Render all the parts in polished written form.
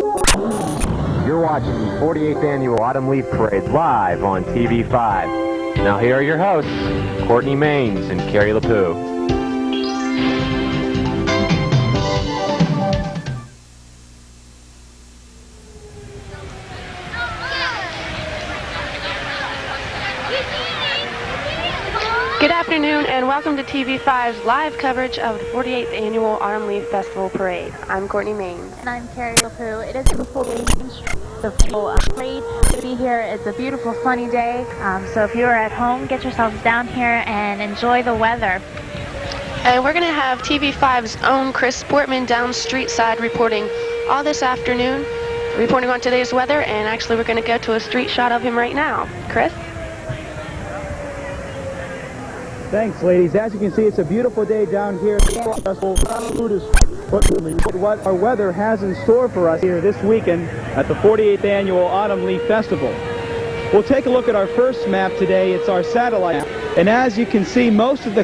You're watching the 48th Annual Autumn Leaf Parade live on TV5. Now here are your hosts, Courtney Maines and Carrie LaPoo. Good afternoon and welcome to TV5's live coverage of the 48th Annual Autumn Leaf Festival Parade. I'm Courtney Maines. And I'm Carrie LaPoo. It is a beautiful day. The full parade to be here. It's a beautiful sunny day. So if you are at home, get yourselves down here and enjoy the weather. And we're going to have TV5's own Chris Sportman down street side reporting all this afternoon, reporting on today's weather, and actually we're going to go to a street shot of him right now. Chris? Thanks, ladies. As you can see, it's a beautiful day down here at the festival. What our weather has in store for us here this weekend at the 48th Annual Autumn Leaf Festival. We'll take a look at our first map today. It's our satellite map. And as you can see, most of the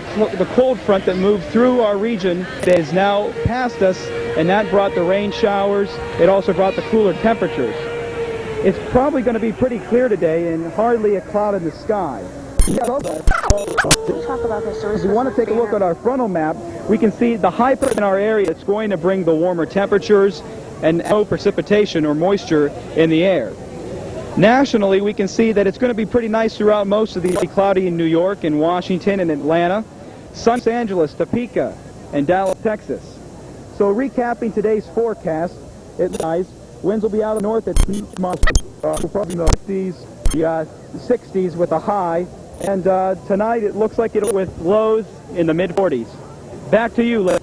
cold front that moved through our region is now past us, and that brought the rain showers. It also brought the cooler temperatures. It's probably going to be pretty clear today and hardly a cloud in the sky. Talk about this. If you want to take a look at our frontal map, we can see the high pressure in our area. It's going to bring the warmer temperatures and no precipitation or moisture in the air. Nationally, we can see that it's going to be pretty nice throughout most of the day. Cloudy in New York and Washington and Atlanta, sunny Los Angeles, Topeka, and Dallas, Texas. So recapping today's forecast, it's nice. Winds will be out of the north at probably in the 50s, the 60s with a high. And tonight it looks like it'll with lows in the mid-40s. Back to you, Liz.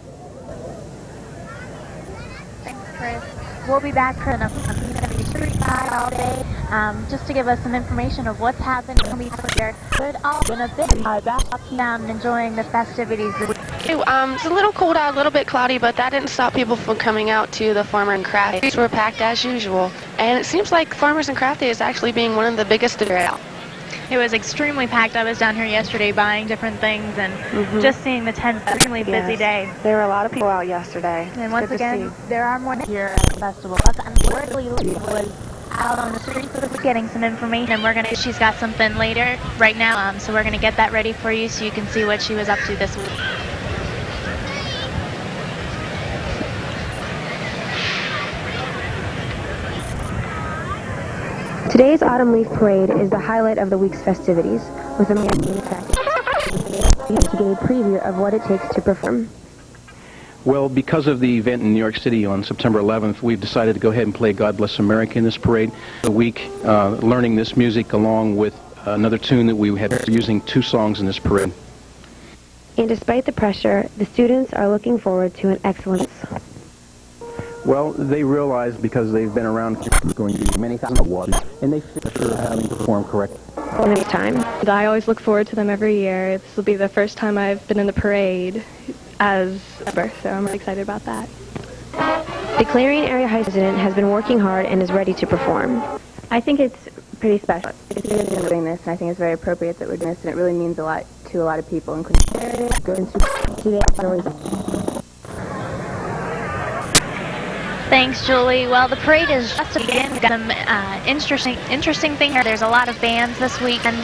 Thanks, Chris. We'll be back for a street side all day, just to give us some information of what's happened here. But all been a bit back down and enjoying the festivities. It's a little cold out, a little bit cloudy, but that didn't stop people from coming out to the Farmer and Craft. These were packed as usual. And it seems like Farmers and Craft Day is actually being one of the biggest out. It was extremely packed. I was down here yesterday buying different things and just seeing the tents. Extremely busy day. There were a lot of people out yesterday. And once again, there are more here at the festival. Unfortunately, was out on the street getting some information, and she's got something later right now. So we're gonna get that ready for you so you can see what she was up to this week. Today's Autumn Leaf Parade is the highlight of the week's festivities, with a to get a preview of what it takes to perform. Well, because of the event in New York City on September 11th, we've decided to go ahead and play God Bless America in this parade. The week learning this music along with another tune that we had using 2 songs in this parade. And despite the pressure, the students are looking forward to an excellent. Well, they realize because they've been around going to many thousands of awards, and they feel sure having to perform correctly. Time. I always look forward to them every year. This will be the first time I've been in the parade as ever, so I'm really excited about that. The Clarion area high president has been working hard and is ready to perform. I think it's pretty special. It's really doing this, and I think it's very appropriate that we're doing this, and it really means a lot to a lot of people, including Thanks, Julie. Well, the parade is just beginning. We've got some interesting things here. There's a lot of bands this weekend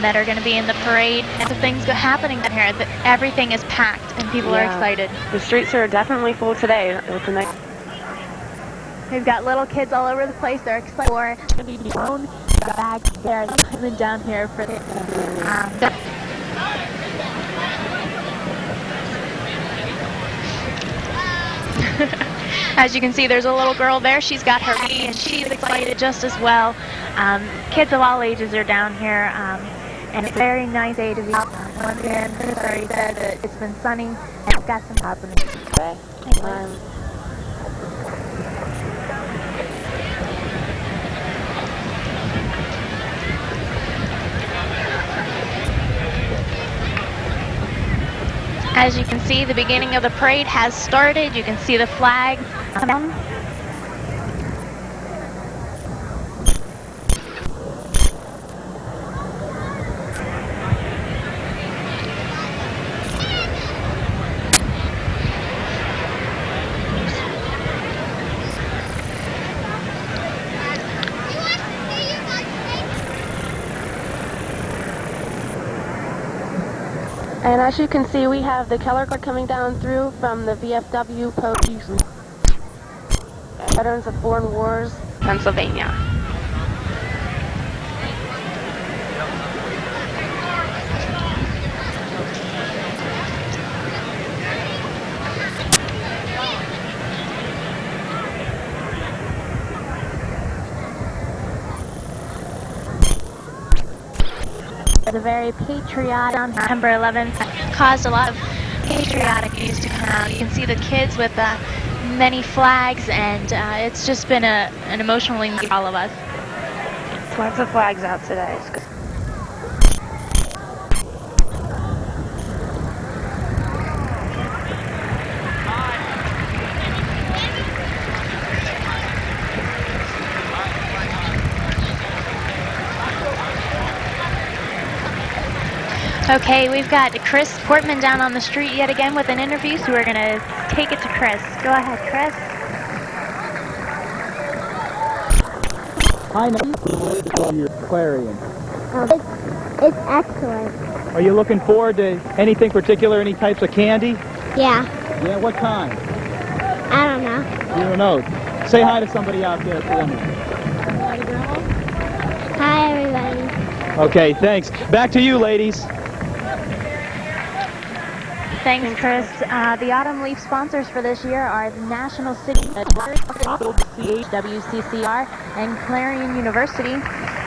that are going to be in the parade. And some things happening down here. Everything is packed, and people are excited. The streets are definitely full today. It's a nice. We've got little kids all over the place. They're excited for their own bags there. Coming down here for the. As you can see, there's a little girl there. She's got her knee, and she's excited just as well. Kids of all ages are down here, and it's a very nice day to be out. Once again, Chris already said that it's been sunny, and it's got some happening today. As you can see, the beginning of the parade has started. You can see the flag come down. And as you can see, we have the color guard coming down through from the VFW post. Veterans of Foreign Wars, Pennsylvania. The very patriotic on September 11th caused a lot of patriotic news to come out. You can see the kids with many flags, and it's just been an emotional evening for all of us. Lots of flags out today. It's good. Okay, we've got Chris Portman down on the street yet again with an interview, so we're going to take it to Chris. Go ahead, Chris. Hi, nice from your Clarion. It's excellent. Are you looking forward to anything particular, any types of candy? Yeah. Yeah, what kind? I don't know. You don't know. Say hi to somebody out there for me. Hi, everybody. Okay, thanks. Back to you, ladies. Thanks, Chris. The Autumn Leaf sponsors for this year are the National City WCCR and Clarion University.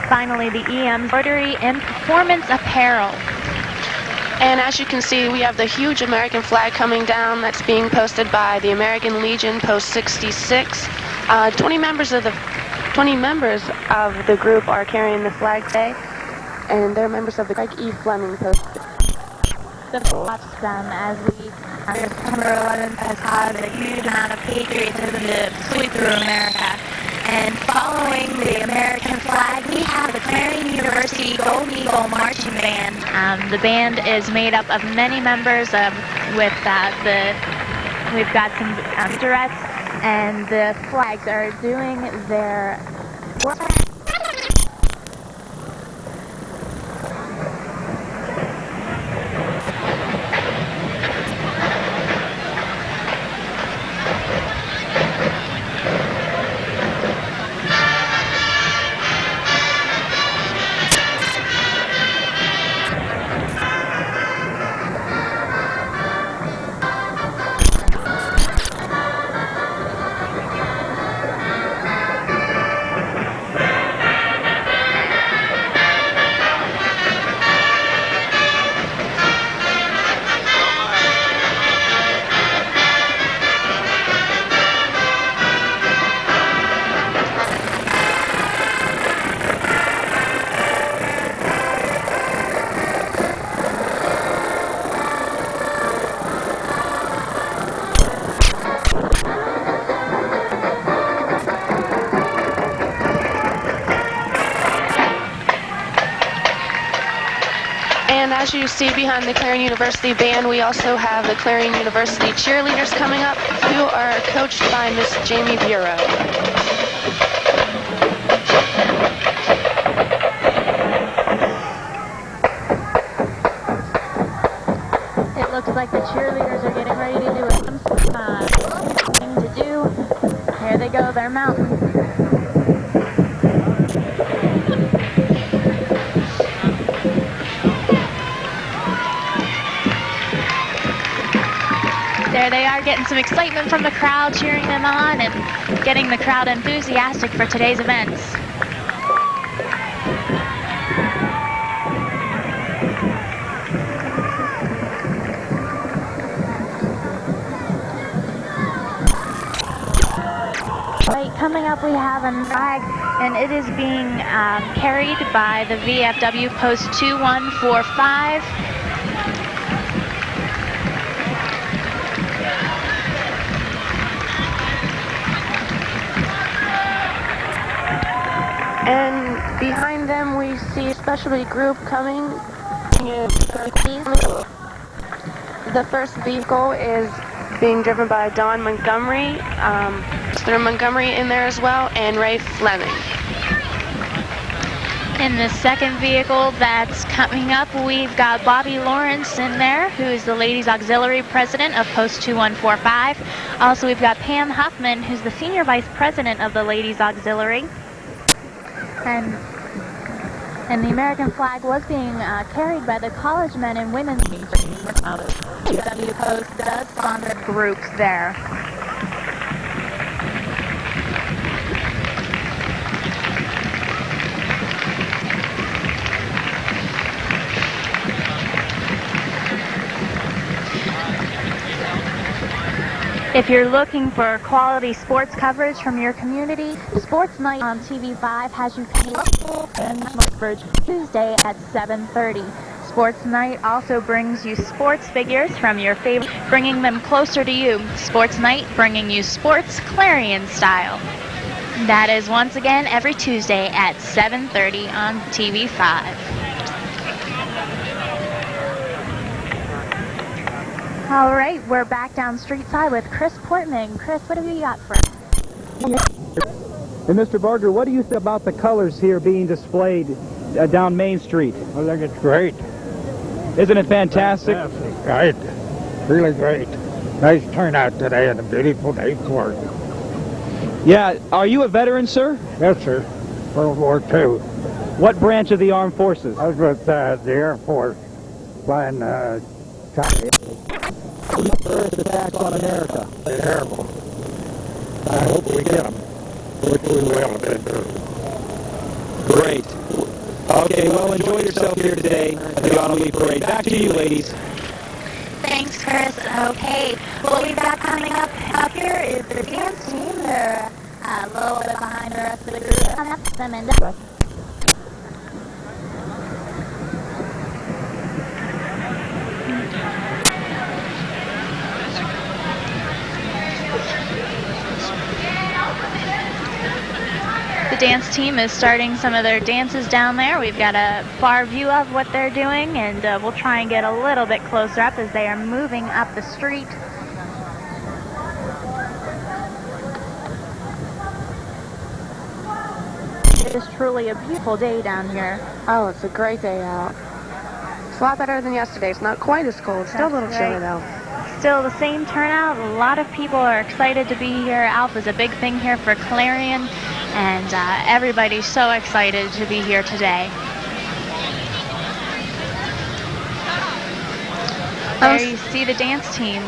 Finally, the EM Embroidery and Performance Apparel. And as you can see, we have the huge American flag coming down that's being posted by the American Legion, Post 66. 20 members of the group are carrying the flag today, and they're members of the Craig E. Fleming Post. Watch them as September 11th has caused a huge amount of patriotism to sweep through America. And following the American flag, we have the Clarion University Golden Eagle Marching Band. The band is made up of many members we've got some duets, and the flags are doing their work. And as you see behind the Clarion University band, we also have the Clarion University cheerleaders coming up, who are coached by Miss Jamie Bureau. It looks like the cheerleaders are getting ready to do thing to do. Here they go, they're mounting. There they are, getting some excitement from the crowd, cheering them on and getting the crowd enthusiastic for today's events. Right, coming up we have a flag, and it is being carried by the VFW Post 2145. And behind them we see a specialty group coming. The first vehicle is being driven by Don Montgomery, Mr. Montgomery in there as well, and Ray Fleming. In the second vehicle that's coming up, we've got Bobby Lawrence in there, who is the Ladies Auxiliary President of Post 2145. Also, we've got Pam Huffman, who's the Senior Vice President of the Ladies Auxiliary. And the American flag was being carried by the college men and women's teams. W Post does sponsor groups there. If you're looking for quality sports coverage from your community, Sports Night on TV5 has you local and coverage Tuesday at 7:30. Sports Night also brings you sports figures from your favorite, bringing them closer to you. Sports Night bringing you sports Clarion style. That is once again every Tuesday at 7:30 on TV5. All right, we're back down street side with Chris Portman. Chris, what have you got for us? And Mr. Barger, what do you think about the colors here being displayed down Main Street? I think it's great. Isn't it fantastic? Fantastic. Right. Really great. Nice turnout today and a beautiful day's work. Yeah. Are you a veteran, sir? Yes, sir. World War II. What branch of the armed forces? I was with the Air Force flying China. First attack on America. Terrible. I hope we get them, which we will eventually. Great. Okay, well, enjoy yourself here today at the Autumn Leaf Parade. Back to you, ladies. Thanks, Chris. Okay, what we've got coming up here is the dance team. They're a little bit behind the rest of the group. And that's them in the The dance team is starting some of their dances down there. We've got a far view of what they're doing, and we'll try and get a little bit closer up as they are moving up the street. It is truly a beautiful day down here. Oh, it's a great day out. It's a lot better than yesterday. It's not quite as cold. Still a little chilly, though. Still the same turnout. A lot of people are excited to be here. Alpha's a big thing here for Clarion, and everybody's so excited to be here today. There you see the dance team.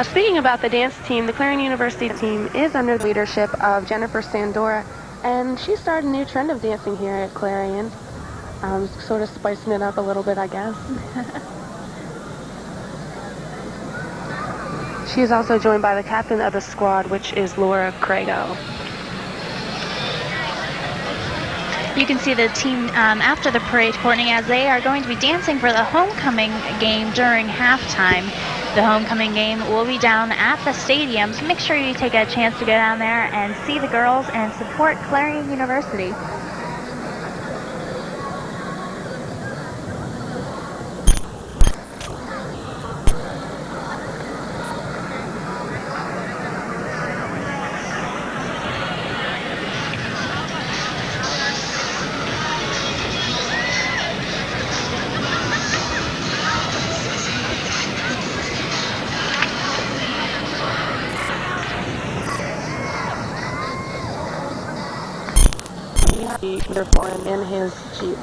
Speaking about the dance team, the Clarion University team is under the leadership of Jennifer Sandora, and she started a new trend of dancing here at Clarion. Sort of spicing it up a little bit, I guess. She is also joined by the captain of the squad, which is Laura Crago. You can see the team after the parade, Courtney, as they are going to be dancing for the homecoming game during halftime. The homecoming game will be down at the stadium, so make sure you take a chance to go down there and see the girls and support Clarion University. Uniform in his Jeep.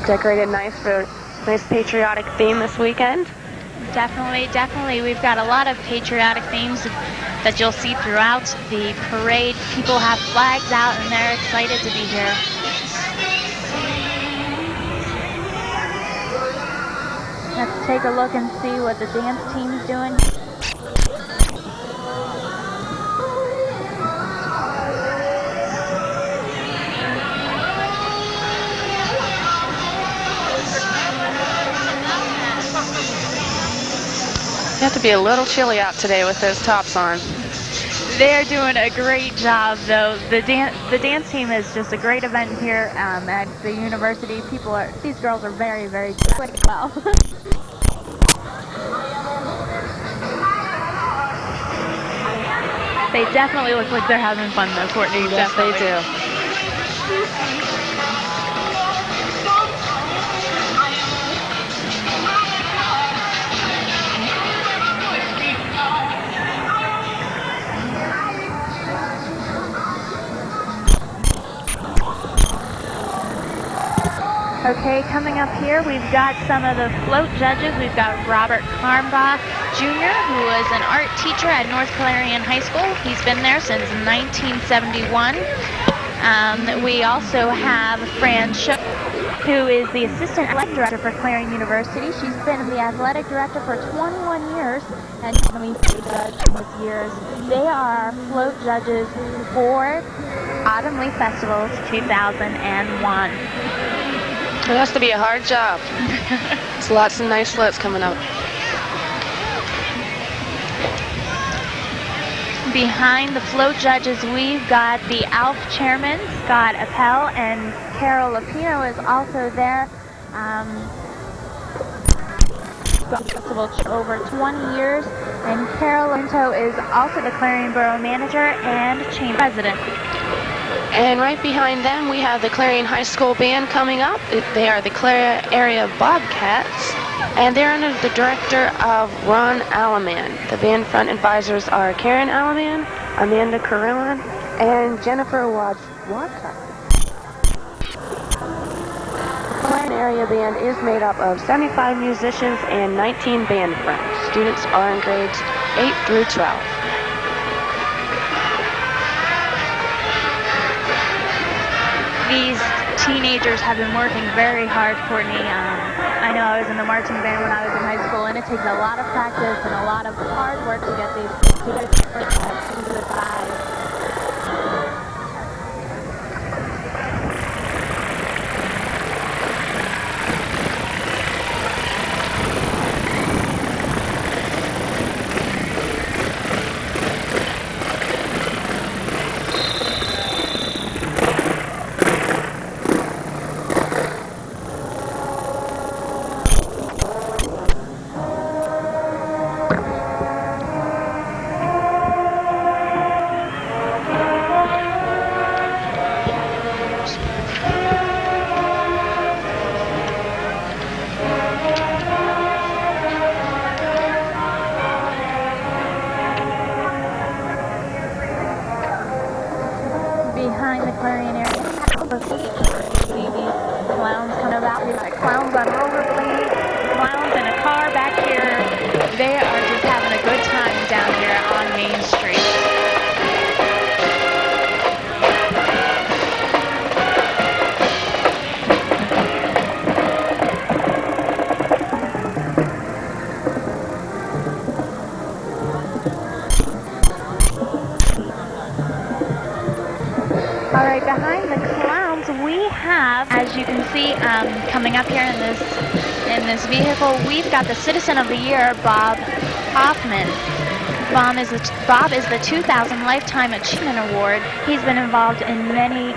Decorated nice for nice patriotic theme this weekend. Definitely. We've got a lot of patriotic themes that you'll see throughout the parade. People have flags out and they're excited to be here. Let's take a look and see what the dance team's doing. You have to be a little chilly out today with those tops on. They're doing a great job, though. The dance team is just a great event here at the university. These girls are very, very quick. Well. They definitely look like they're having fun, though, Courtney. Yes, Definitely. they do. Okay, coming up here, we've got some of the float judges. We've got Robert Carmbaugh Jr., who was an art teacher at North Clarion High School. He's been there since 1971. We also have Fran Shook, who is the assistant athletic director for Clarion University. She's been the athletic director for 21 years, and she's going to be judge this year's. They are float judges for Autumn Leaf Festival's 2001. It has to be a hard job. There's lots of nice floats coming up. Behind the float judges, we've got the ALF chairman, Scott Appel, and Carol Lapino is also there. Festival over 20 years, and Carol Linto is also the Clarion Borough manager and chamber president. And right behind them, we have the Clarion High School band coming up. They are the Clarion Area Bobcats, and they're under the director of Ron Alaman. The band front advisors are Karen Alaman, Amanda Carillon, and Jennifer Wadka. The Clarion Area Band is made up of 75 musicians and 19 band friends. Students are in grades 8 through 12. These teenagers have been working very hard, Courtney. I know I was in the marching band when I was in high school, and it takes a lot of practice and a lot of hard work to get these to the side. Behind the Clarion area, see these clowns coming about. We've got clowns on rollerblades, clowns in a car back here. They are just having a good time down here on Main Street. All right, behind the clowns, we have, as you can see, coming up here in this vehicle, we've got the Citizen of the Year, Bob Hoffman. Bob is the 2000 Lifetime Achievement Award. He's been involved in many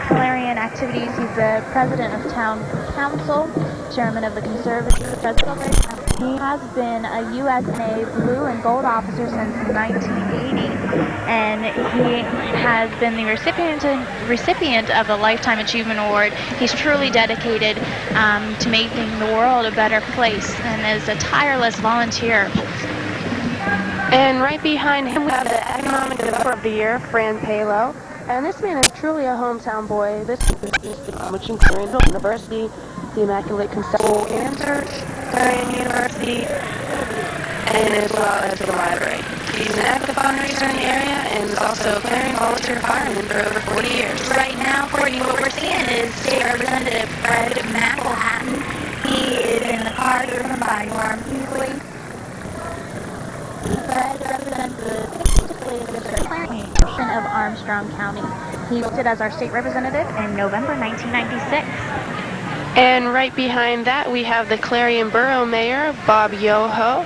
Clarion activities. He's the president of town council, chairman of the conservative president. He has been a USNA Blue and Gold officer since 1980, and he has been the recipient of the Lifetime Achievement Award. He's truly dedicated to making the world a better place, and is a tireless volunteer. And right behind him, we have the Economic Developer of the Year, Fran Palo. And this man is truly a hometown boy. This is which in Clarion University, the Immaculate Conception and Church, Clarion University, and as well as the library. He's an active fundraiser in the area and is also a Clarion volunteer fireman for over 40 years. Right now, Courtney, what we're seeing is State Representative Fred McElhatton. He is in the car driven by Norm Hughley. Fred represents the Clarion of Armstrong County. He elected as our state representative in November 1996. And right behind that, we have the Clarion Borough Mayor, Bob Yoho.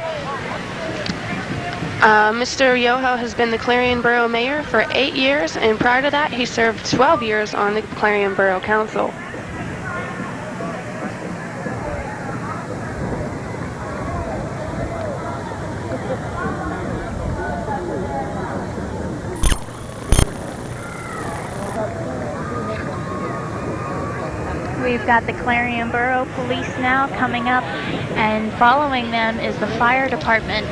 Mr. Yoho has been the Clarion Borough Mayor for 8 years, and prior to that, he served 12 years on the Clarion Borough Council. We've got the Clarion Borough Police now coming up, and following them is the fire department.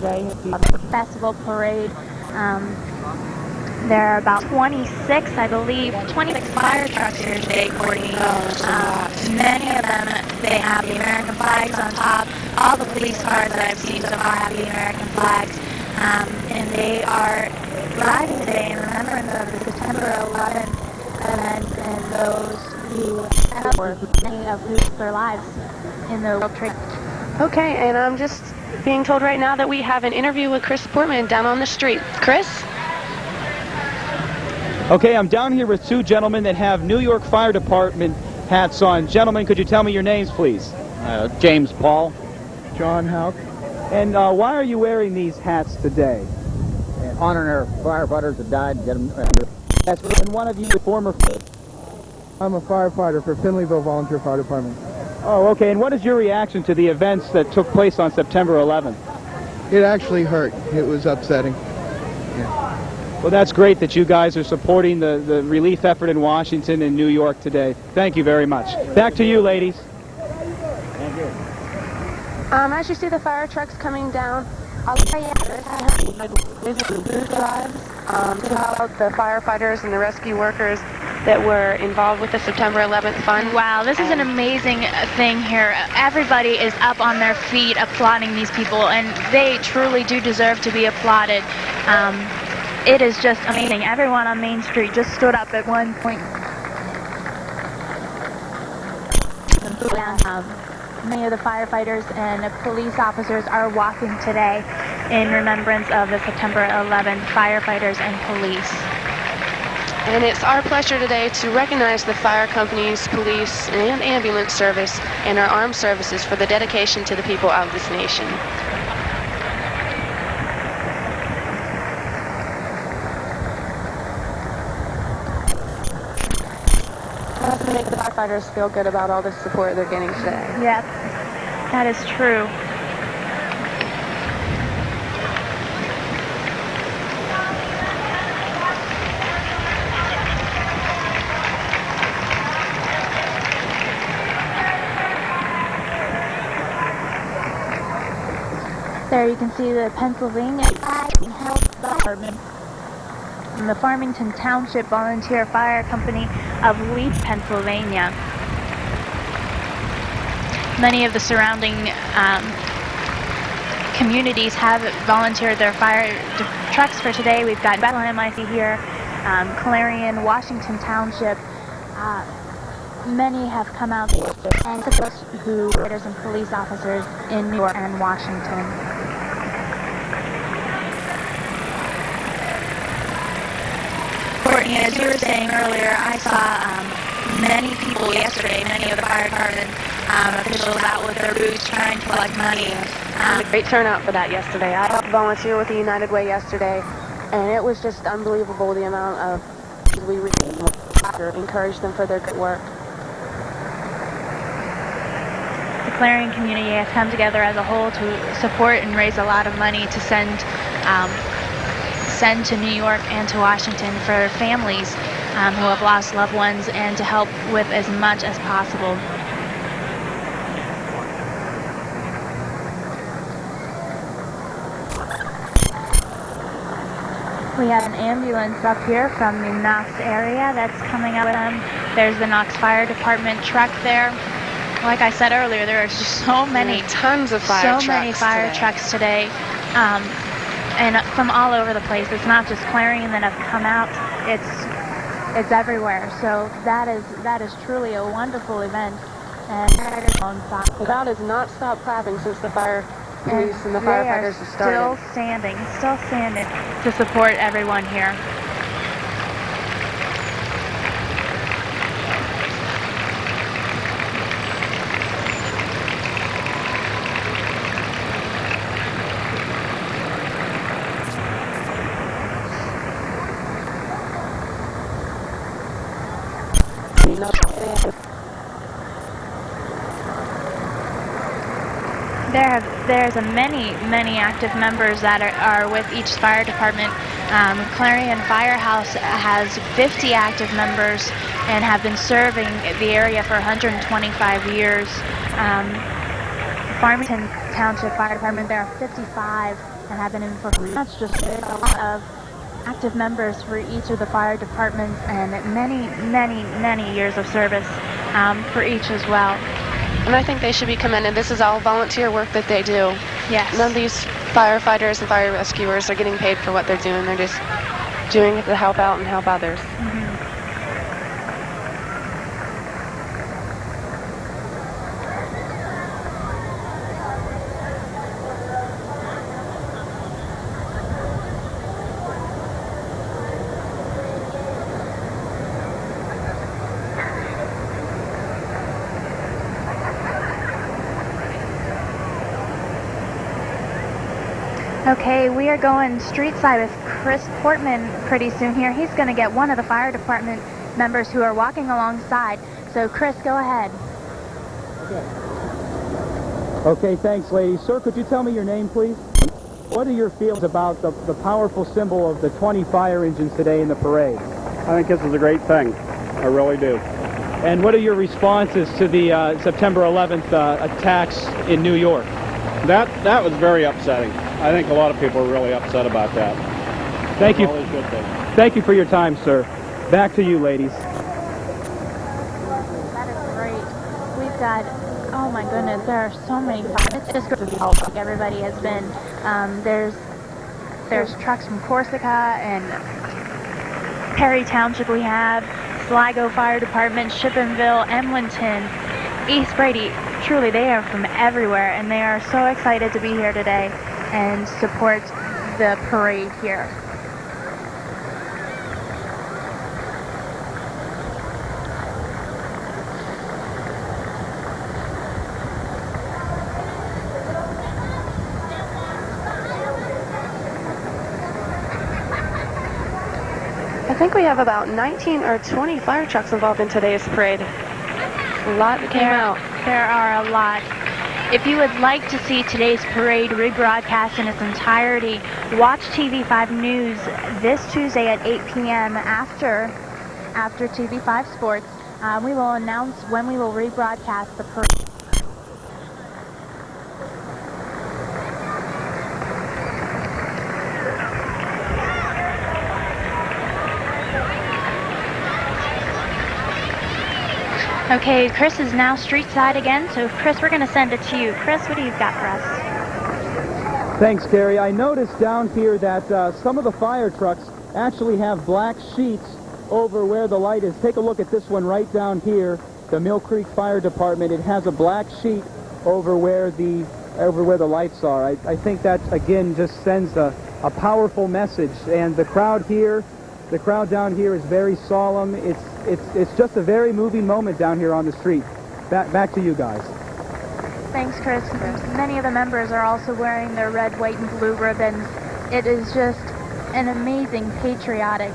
today. The festival parade. There are about 26, I believe, 26 fire trucks here today, Courtney. Many of them, they have the American flags on top. All the police cars that I've seen so far have the American flags. And they are riding today in remembrance of the September 11th event and those who many of who lost their lives in the World Trade. Okay, and I'm just being told right now that we have an interview with Chris Portman down on the street. Chris? Okay, I'm down here with two gentlemen that have New York Fire Department hats on. Gentlemen, could you tell me your names, please? James Paul. John Houck. And why are you wearing these hats today? Honoring our firefighters that died. Get them. Yes, and one of you is former... I'm a firefighter for Finleyville Volunteer Fire Department. Oh, okay. And what is your reaction to the events that took place on September 11th? It actually hurt. It was upsetting. Well, that's great that you guys are supporting the relief effort in Washington and New York today. Thank you very much. Back to you, ladies. Thank you. As you see the fire trucks coming down, I'll tell you to help the firefighters and the rescue workers that were involved with the September 11th fund. Wow, this is an amazing thing here. Everybody is up on their feet applauding these people, and they truly do deserve to be applauded. It is just amazing. Everyone on Main Street just stood up at one point. Many of the firefighters and police officers are walking today in remembrance of the September 11th firefighters and police. And it's our pleasure today to recognize the fire companies, police, and ambulance service and our armed services for the dedication to the people of this nation. Let's make the firefighters feel good about all the support they're getting today. Yep, that is true. There you can see the Pennsylvania Health Department and the Farmington Township Volunteer Fire Company of Leeds, Pennsylvania. Many of the surrounding communities have volunteered their fire trucks for today. We've got Bethlehem, I see here, Clarion, Washington Township. Many have come out and who fighters and police officers in New York and Washington. Courtney, as you were saying earlier, I saw many people yesterday, many of the fire department officials out with their boots trying to collect money. Great turnout for that yesterday. I helped volunteer with the United Way yesterday, and it was just unbelievable the amount of we encouraged them for their good work. The Clarion community has come together as a whole to support and raise a lot of money to send to New York and to Washington for families who have lost loved ones and to help with as much as possible. We have an ambulance up here from the Knox area that's coming up with them. There's the Knox Fire Department truck there. Like I said earlier, there are just so many, tons of fire trucks. So many fire trucks today, and from all over the place. It's not just Clarion that have come out; it's everywhere. So that is truly a wonderful event. And the crowd has not stopped clapping since the fire police and the firefighters have started. Still standing to support everyone here. There's many active members that are with each fire department. Clarion Firehouse has 50 active members and have been serving the area for 125 years. Farmington Township Fire Department, there are 55 and have been in for that's just a lot of active members for each of the fire departments and many years of service for each as well. And I think they should be commended. This is all volunteer work that they do. Yes. None of these firefighters and fire rescuers are getting paid for what they're doing. They're just doing it to help out and help others. Mm-hmm. Okay, we are going street side with Chris Portman pretty soon here. He's going to get one of the fire department members who are walking alongside. So, Chris, go ahead. Okay, thanks, ladies. Sir, could you tell me your name, please? What are your feelings about the powerful symbol of the 20 fire engines today in the parade? I think this is a great thing. I really do. And what are your responses to the September 11th attacks in New York? That was very upsetting. I think a lot of people are really upset about that. Thank you. Always good thing. Thank you for your time, sir. Back to you, ladies. That is great. We've got, oh my goodness, there are so many fires. It's just great to be all like everybody has been. There's trucks from Corsica and Perry Township we have, Sligo Fire Department, Shippenville, Emlenton, East Brady. Truly, they are from everywhere, and they are so excited to be here today and support the parade here. I think we have about 19 or 20 fire trucks involved in today's parade. A lot that came out. There are a lot. If you would like to see today's parade rebroadcast in its entirety, watch TV5 News this Tuesday at 8 p.m. after TV5 Sports. We will announce when we will rebroadcast the parade. Okay, Chris is now street side again, so Chris, we're going to send it to you. Chris, what do you got for us? Thanks, Carrie. I noticed down here that some of the fire trucks actually have black sheets over where the light is. Take a look at this one right down here, the Mill Creek Fire Department. It has a black sheet over where the lights are. I think that, again, just sends a powerful message. And the crowd down here is very solemn. It's just a very moving moment down here on the street. Back to you guys. Thanks, Chris. Many of the members are also wearing their red, white, and blue ribbons. It is just an amazing patriotic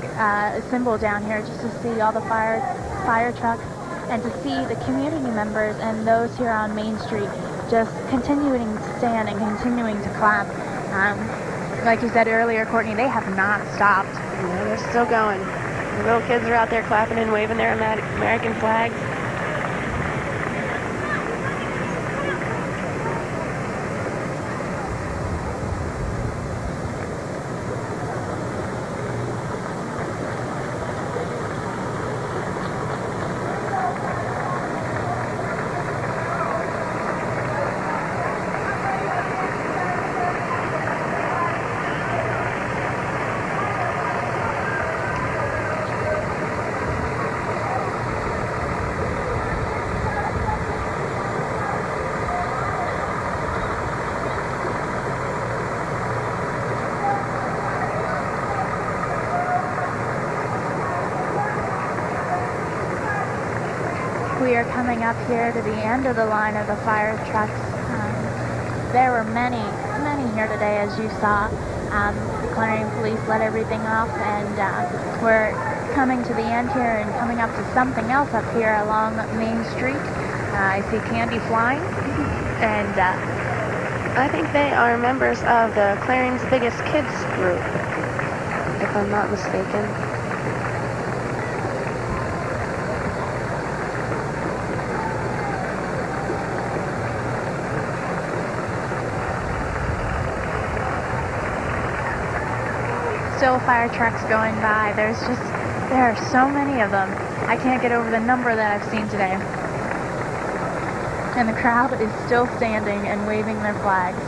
symbol down here, just to see all the fire trucks and to see the community members and those here on Main Street just continuing to stand and continuing to clap. Like you said earlier, Courtney, they have not stopped. Yeah, they're still going. The little kids are out there clapping and waving their American flags. We are coming up here to the end of the line of the fire trucks. There were many here today, as you saw. The Clarion police let everything off, and we're coming to the end here and coming up to something else up here along Main Street. I see candy flying, and I think they are members of the Clarion's Biggest Kids group, if I'm not mistaken. still fire trucks going by. There are so many of them. I can't get over the number that I've seen today. And the crowd is still standing and waving their flags.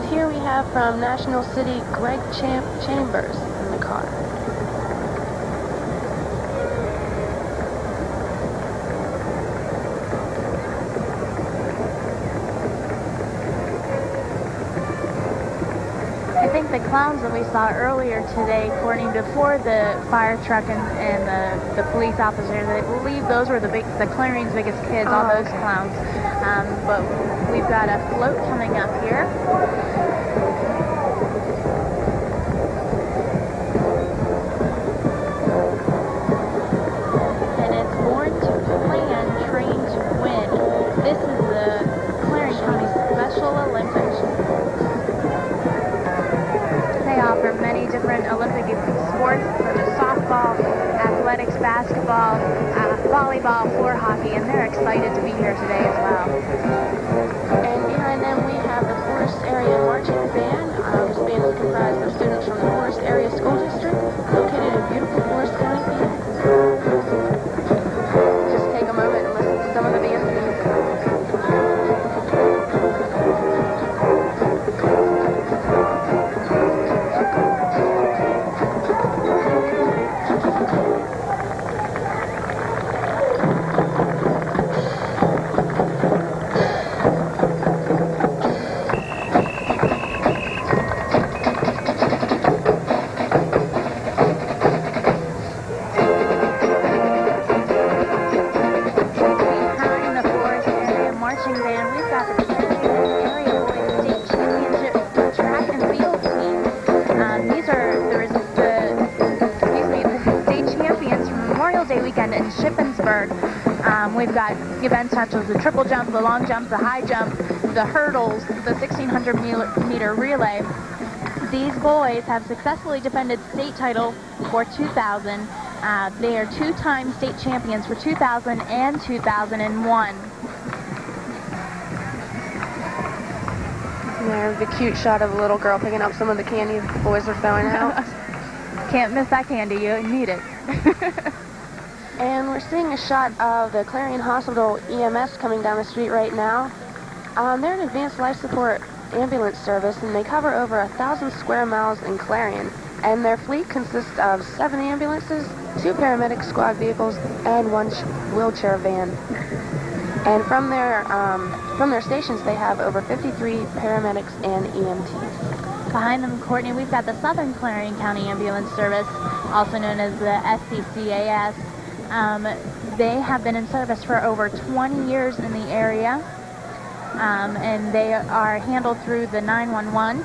Here we have from National City, Greg Chambers in the car. I think the clowns that we saw earlier today, Courtney, before the fire truck and the police officer, I believe those were the Clarion's biggest kids, all those clowns. But we've got a float coming up here. And it's Born to Plan, Train to Win. This is the Clarion County Special Olympics. They offer many different Olympic sports such as softball, athletics, basketball, volleyball, floor hockey, and they're excited to be here today as well. And behind them we have the Forest Area Marching Band. This band is comprised of students from the Forest Area School District, located in beautiful Forest County, Phoenix. Just take a moment and listen to some of the band's music. We've got events such as the triple jump, the long jump, the high jump, the hurdles, the 1,600-meter relay. These boys have successfully defended state title for 2000. They are two-time state champions for 2000 and 2001. There's the cute shot of a little girl picking up some of the candy the boys are throwing out. Can't miss that candy. You need it. And we're seeing a shot of the Clarion Hospital EMS coming down the street right now. They're an advanced life support ambulance service, and they cover over 1,000 square miles in Clarion. And their fleet consists of 7 ambulances, 2 paramedic squad vehicles, and 1 wheelchair van. And from their stations, they have over 53 paramedics and EMTs. Behind them, Courtney, we've got the Southern Clarion County Ambulance Service, also known as the SCCAS. They have been in service for over 20 years in the area, and they are handled through the 911.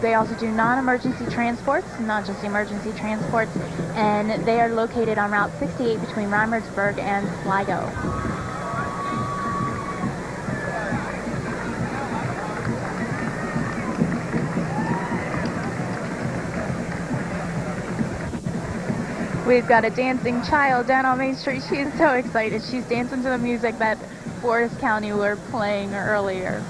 They also do non-emergency transports, not just emergency transports, and they are located on Route 68 between Reimersburg and Sligo. We've got a dancing child down on Main Street. She's so excited. She's dancing to the music that Forest County were playing earlier.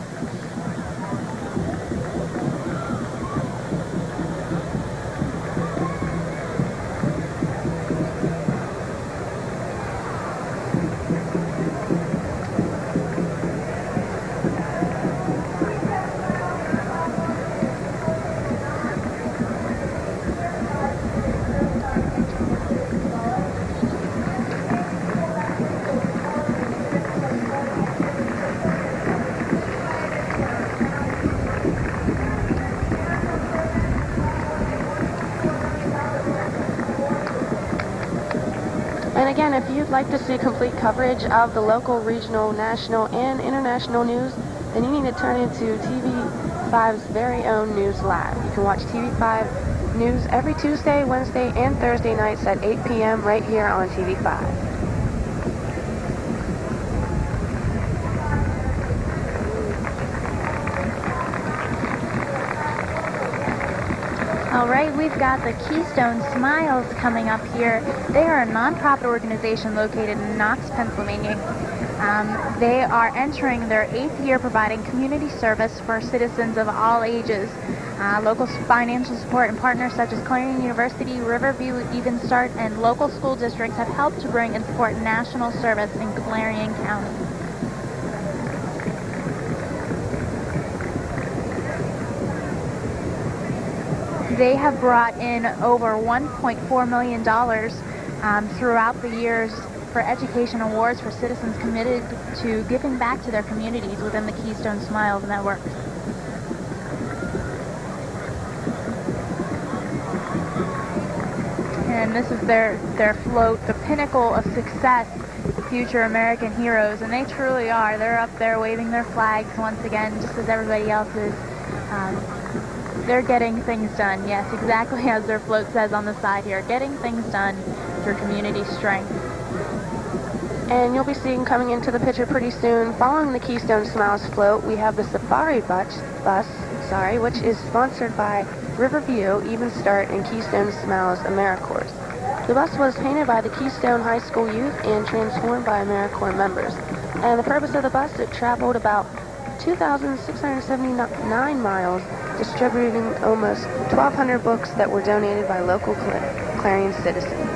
Again, if you'd like to see complete coverage of the local, regional, national, and international news, then you need to turn into TV5's very own News Live. You can watch TV5 News every Tuesday, Wednesday, and Thursday nights at 8 p.m. right here on TV5. All right, we've got the Keystone Smiles coming up here. They are a nonprofit organization located in Knox, Pennsylvania. They are entering their 8th year providing community service for citizens of all ages. Local financial support and partners such as Clarion University, Riverview, Even Start, and local school districts have helped to bring and support national service in Clarion County. They have brought in over $1.4 million throughout the years for education awards for citizens committed to giving back to their communities within the Keystone Smiles Network. And this is their float, the pinnacle of success, future American heroes, and they truly are. They're up there waving their flags once again, just as everybody else is. They're getting things done, yes, exactly as their float says on the side here, getting things done through community strength. And you'll be seeing coming into the picture pretty soon, following the Keystone Smiles float, we have the Safari bus, which is sponsored by Riverview, Even Start, and Keystone Smiles AmeriCorps. The bus was painted by the Keystone High School youth and transformed by AmeriCorps members. And the purpose of the bus, it traveled about 2,679 miles, distributing almost 1,200 books that were donated by local Clarion citizens.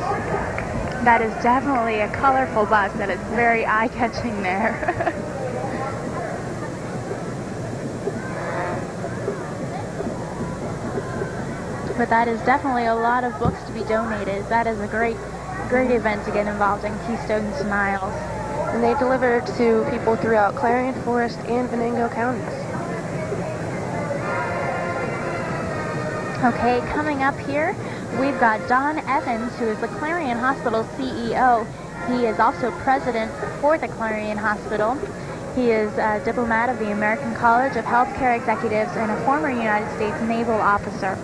That is definitely a colorful bus, and it's very eye-catching there. But that is definitely a lot of books to be donated. That is a great event to get involved in, Keystone Smiles. And they deliver to people throughout Clarion, Forest, and Venango counties. Okay, coming up here, we've got Don Evans, who is the Clarion Hospital CEO. He is also president for the Clarion Hospital. He is a diplomat of the American College of Healthcare Executives and a former United States naval officer.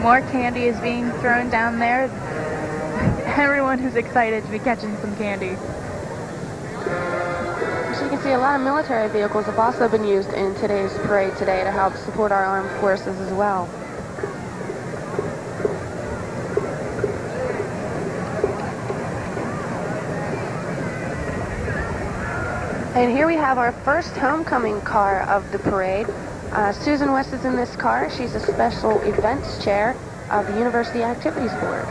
More candy is being thrown down there. Everyone is excited to be catching some candy. So you can see a lot of military vehicles have also been used in today's parade today to help support our armed forces as well. And here we have our first homecoming car of the parade. Susan West is in this car. She's a special events chair of the University Activities Board.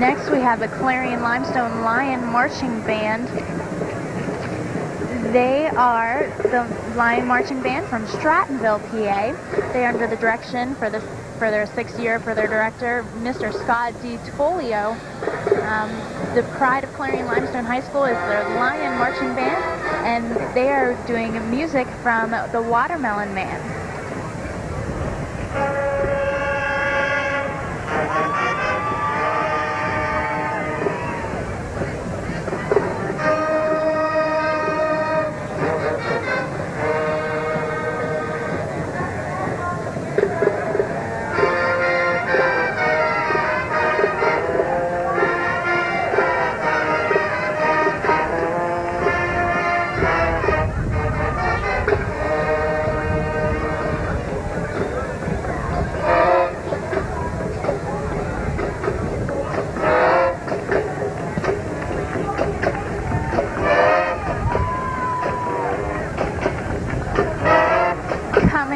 Next we have the Clarion Limestone Lion Marching Band. They are the Lion Marching Band from Strattonville, PA. They are under the direction for their 6th year for their director, Mr. Scott D. Tfolio. The pride of Clarion Limestone High School is their Lion Marching Band, and they are doing music from the Watermelon Man.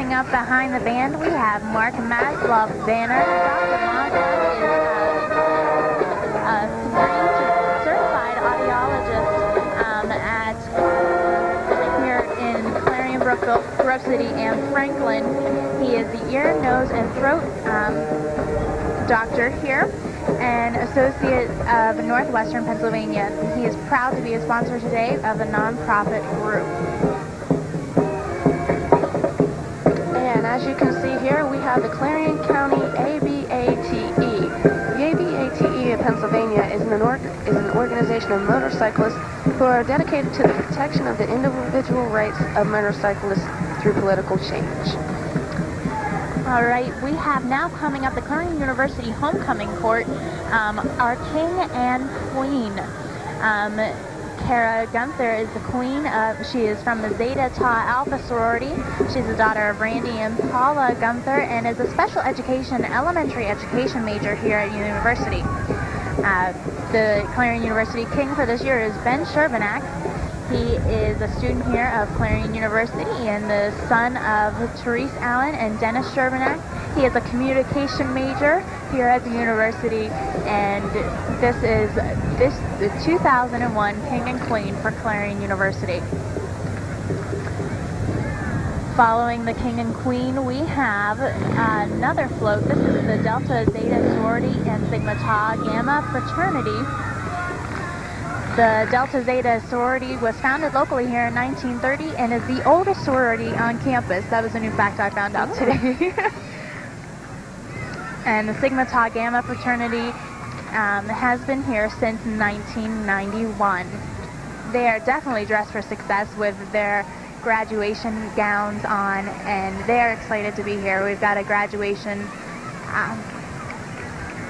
Up behind the band, we have Mark Maslov's banner. Dr. Maslov is a certified audiologist here in City and Franklin. He is the ear, nose, and throat doctor here and associate of Northwestern Pennsylvania. He is proud to be a sponsor today of a nonprofit group. And as you can see here, we have the Clarion County ABATE. The ABATE of Pennsylvania is an organization of motorcyclists who are dedicated to the protection of the individual rights of motorcyclists through political change. All right, we have now coming up the Clarion University Homecoming Court, our king and queen. Kara Gunther is the queen. She is from the Zeta Tau Alpha sorority. She's the daughter of Randy and Paula Gunther and is a special education, elementary education major here at university. The Clarion University king for this year is Ben Sherbanak. He is a student here of Clarion University and the son of Therese Allen and Dennis Sherbanak. He is a communication major here at the university, and this is the 2001 King and Queen for Clarion University. Following the King and Queen, we have another float. This is the Delta Zeta sorority and Sigma Tau Gamma fraternity. The Delta Zeta sorority was founded locally here in 1930 and is the oldest sorority on campus. That was a new fact I found out today. And the Sigma Tau Gamma fraternity has been here since 1991. They are definitely dressed for success with their graduation gowns on, and they are excited to be here. We've got a graduation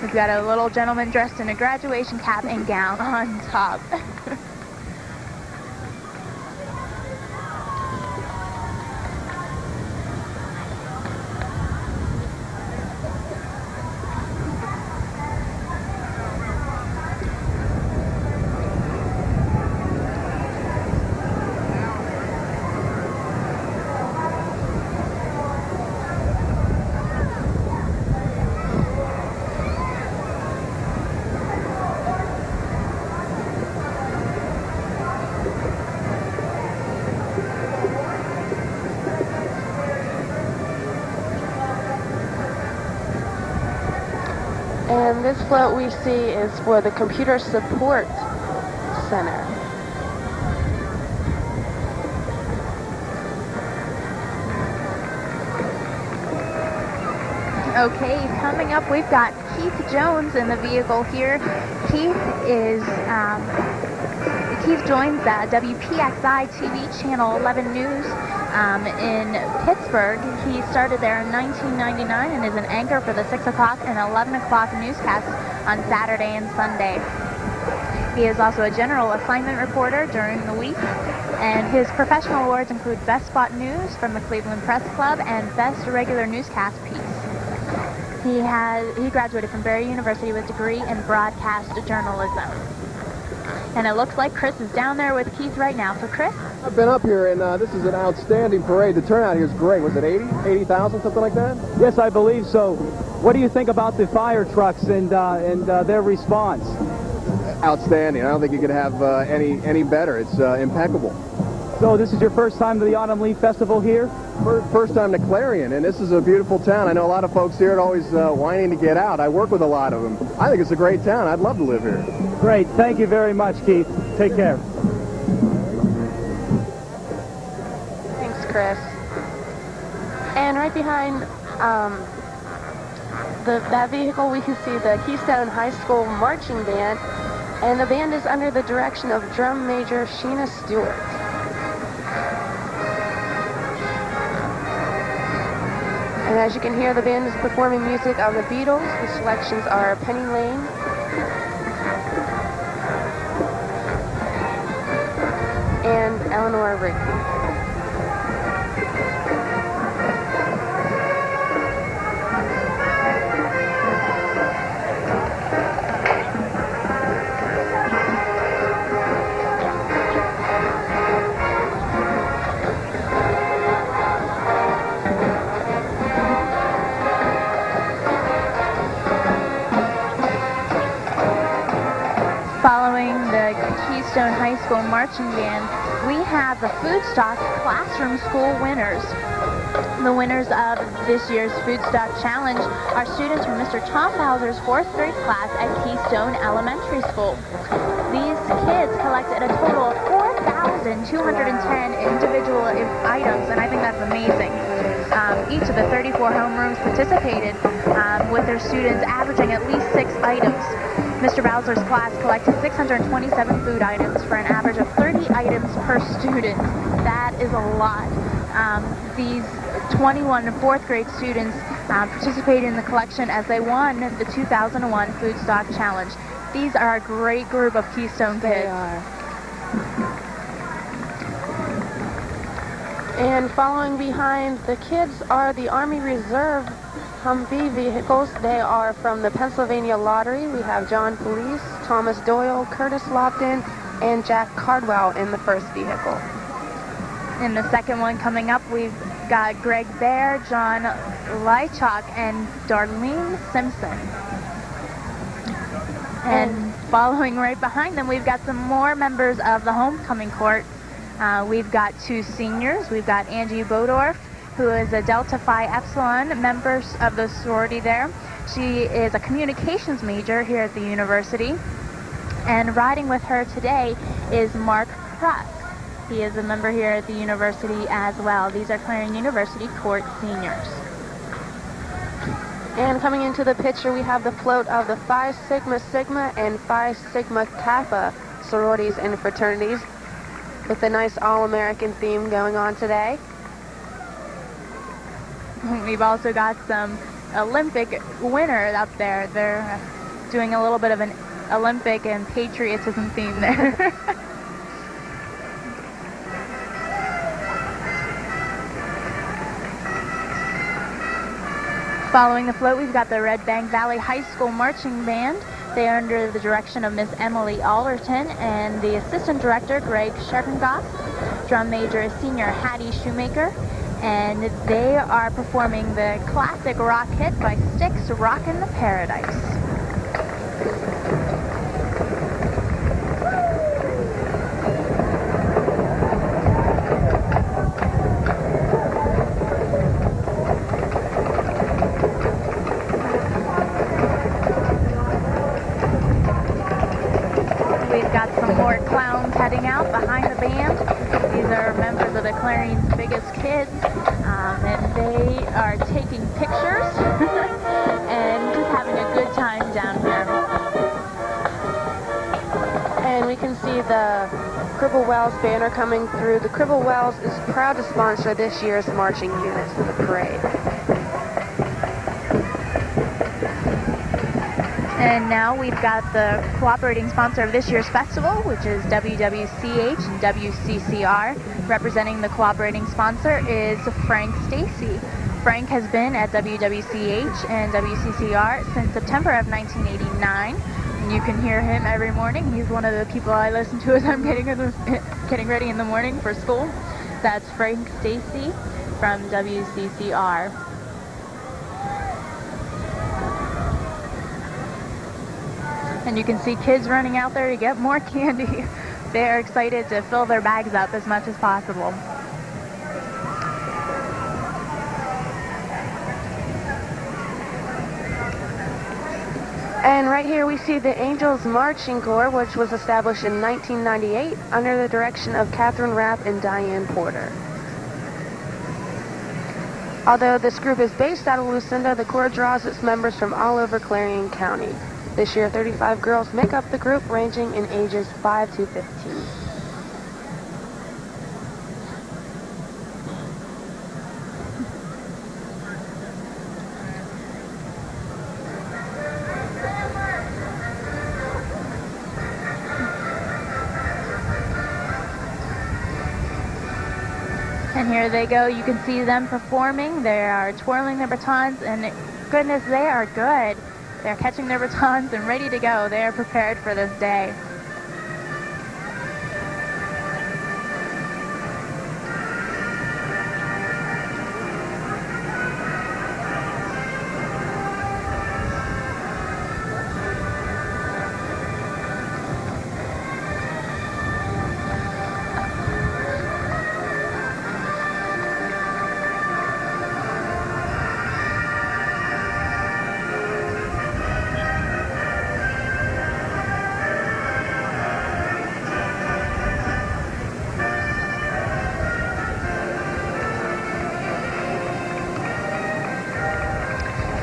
we've got a little gentleman dressed in a graduation cap and gown on top. And this float we see is for the Computer Support Center. Okay, coming up we've got Keith Jones in the vehicle here. Keith joins WPXI TV Channel 11 News in Pittsburgh. He started there in 1999 and is an anchor for the 6 o'clock and 11 o'clock newscasts on Saturday and Sunday. He is also a general assignment reporter during the week, and his professional awards include Best Spot News from the Cleveland Press Club and Best Regular Newscast Piece. He graduated from Barry University with a degree in broadcast journalism. And it looks like Chris is down there with Keith right now. So Chris? I've been up here, and this is an outstanding parade. The turnout here is great. Was it 80,000, something like that? Yes, I believe so. What do you think about the fire trucks and their response? Outstanding. I don't think you could have any better. It's impeccable. So this is your first time to the Autumn Leaf Festival here? First time to Clarion, and this is a beautiful town. I know a lot of folks here are always whining to get out. I work with a lot of them. I think it's a great town. I'd love to live here. Great. Thank you very much, Keith. Take care. Thanks, Chris. And right behind that vehicle, we can see the Keystone High School Marching Band, and the band is under the direction of Drum Major Sheena Stewart. And as you can hear, the band is performing music of the Beatles. The selections are Penny Lane, and Eleanor Rigby. Following the Keystone High School marching band, we have the Food Stock Classroom School winners. The winners of this year's Food Stock Challenge are students from Mr. Tom Bowser's 4th grade class at Keystone Elementary School. These kids collected a total of 4,210 individual items, and I think that's amazing. Each of the 34 homerooms participated with their students averaging at least 6 items. Mr. Bowser's class collected 627 food items for an average of 30 items per student. That is a lot. These 21 4th grade students participated in the collection as they won the 2001 Food Stock Challenge. These are a great group of Keystone kids. They are. And following behind the kids are the Army Reserve Humvee vehicles. They are from the Pennsylvania Lottery. We have John Police, Thomas Doyle, Curtis Lofton, and Jack Cardwell in the first vehicle. In the second one coming up, we've got Greg Bear, John Lychok, and Darlene Simpson. And following right behind them, we've got some more members of the homecoming court. We've got 2 seniors. We've got Angie Bodorf, who is a Delta Phi Epsilon member of the sorority there. She is a communications major here at the university. And riding with her today is Mark Kruck. He is a member here at the university as well. These are Clarion University Court seniors. And coming into the picture, we have the float of the Phi Sigma Sigma and Phi Sigma Kappa sororities and fraternities with a nice all-American theme going on today. We've also got some Olympic winners up there. They're doing a little bit of an Olympic and patriotism theme there. Following the float, we've got the Red Bank Valley High School Marching Band. They are under the direction of Miss Emily Alderton and the assistant director, Greg Scherkengoff. Drum major is senior Hattie Shoemaker. And they are performing the classic rock hit by Styx, Rockin' the Paradise. We've got some more clowns heading out behind the band. These are members of the Clarion's Biggest Kids, and they are taking pictures and just having a good time down here. And we can see the Cribble Wells banner coming through. The Cribble Wells is proud to sponsor this year's marching units for the parade. And now we've got the cooperating sponsor of this year's festival, which is WWCH and WCCR. Representing the cooperating sponsor is Frank Stacy. Frank has been at WWCH and WCCR since September of 1989. And you can hear him every morning. He's one of the people I listen to as I'm getting ready in the morning for school. That's Frank Stacy from WCCR. And you can see kids running out there to get more candy. They're excited to fill their bags up as much as possible. And right here we see the Angels Marching Corps, which was established in 1998 under the direction of Catherine Rapp and Diane Porter. Although this group is based out of Lucinda, the Corps draws its members from all over Clarion County. This year, 35 girls make up the group, ranging in ages 5 to 15. And here they go. You can see them performing. They are twirling their batons, and goodness, they are good. They're catching their batons and ready to go. They are prepared for this day.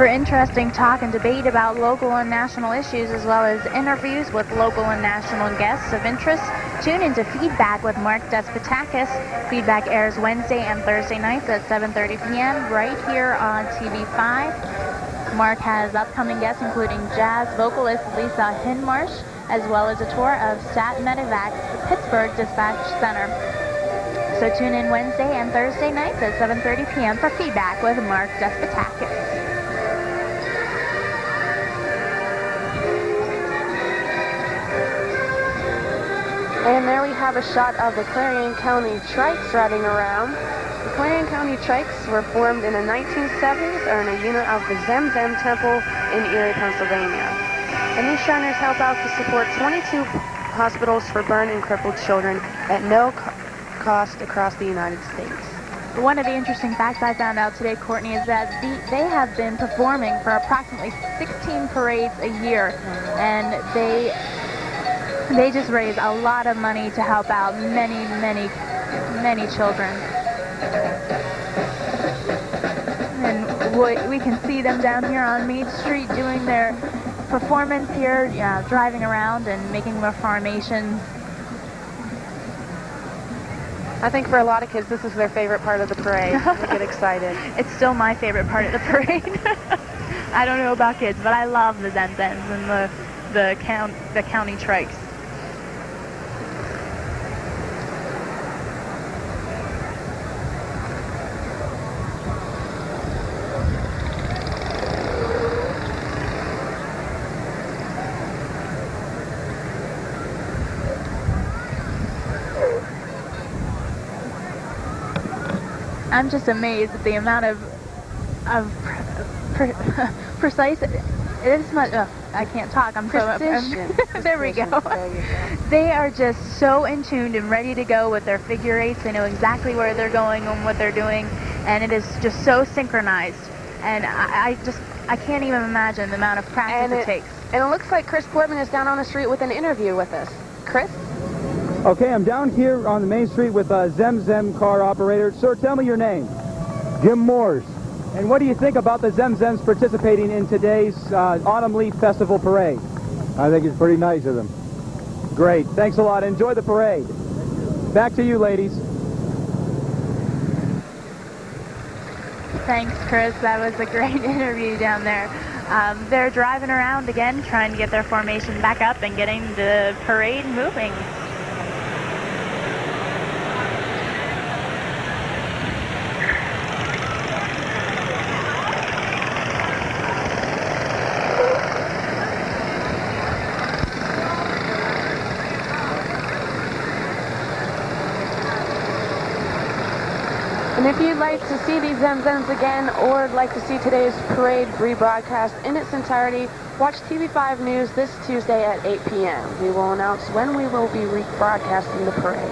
for interesting talk and debate about local and national issues, as well as interviews with local and national guests of interest. Tune into Feedback with Mark Despotakis. Feedback airs Wednesday and Thursday nights at 7:30 p.m. right here on TV5. Mark has upcoming guests including jazz vocalist Lisa Hinmarsh, as well as a tour of Stat Medevac's Pittsburgh Dispatch Center. So tune in Wednesday and Thursday nights at 7:30 p.m. for Feedback with Mark Despotakis. And there we have a shot of the Clarion County Trikes riding around. The Clarion County Trikes were formed in the 1970s, are in a unit of the Zem Zem Temple in Erie, Pennsylvania. And these shiners help out to support 22 hospitals for burn and crippled children at no cost across the United States. One of the interesting facts I found out today, Courtney, is that they have been performing for approximately 16 parades a year, and they just raise a lot of money to help out many children. And we can see them down here on Main Street doing their performance here, driving around and making their formations. I think for a lot of kids, this is their favorite part of the parade. They get excited. It's still my favorite part of the parade. I don't know about kids, but I love the Zen Zens and the county trikes. I'm just amazed at the amount of precise. It is much. I can't talk. I'm precision. There we go. They are just so in tune and ready to go with their figure eights. They know exactly where they're going and what they're doing, and it is just so synchronized. And I can't even imagine the amount of practice it takes. And it looks like Chris Portman is down on the street with an interview with us. Chris? Okay, I'm down here on the main street with a Zem Zem car operator. Sir, tell me your name. Jim Morse. And what do you think about the Zem Zems participating in today's Autumn Leaf Festival parade? I think it's pretty nice of them. Great. Thanks a lot. Enjoy the parade. Back to you, ladies. Thanks, Chris. That was a great interview down there. They're driving around again, trying to get their formation back up and getting the parade moving. And if you'd like to see these Zem Zems again, or like to see today's parade rebroadcast in its entirety, watch TV5 News this Tuesday at 8 p.m. We will announce when we will be rebroadcasting the parade.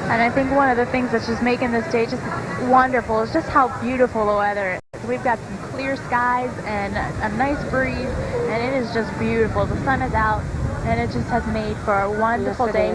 And I think one of the things that's just making this day just wonderful is just how beautiful the weather is. We've got some clear skies and a nice breeze, and it is just beautiful. The sun is out, and it just has made for a wonderful day.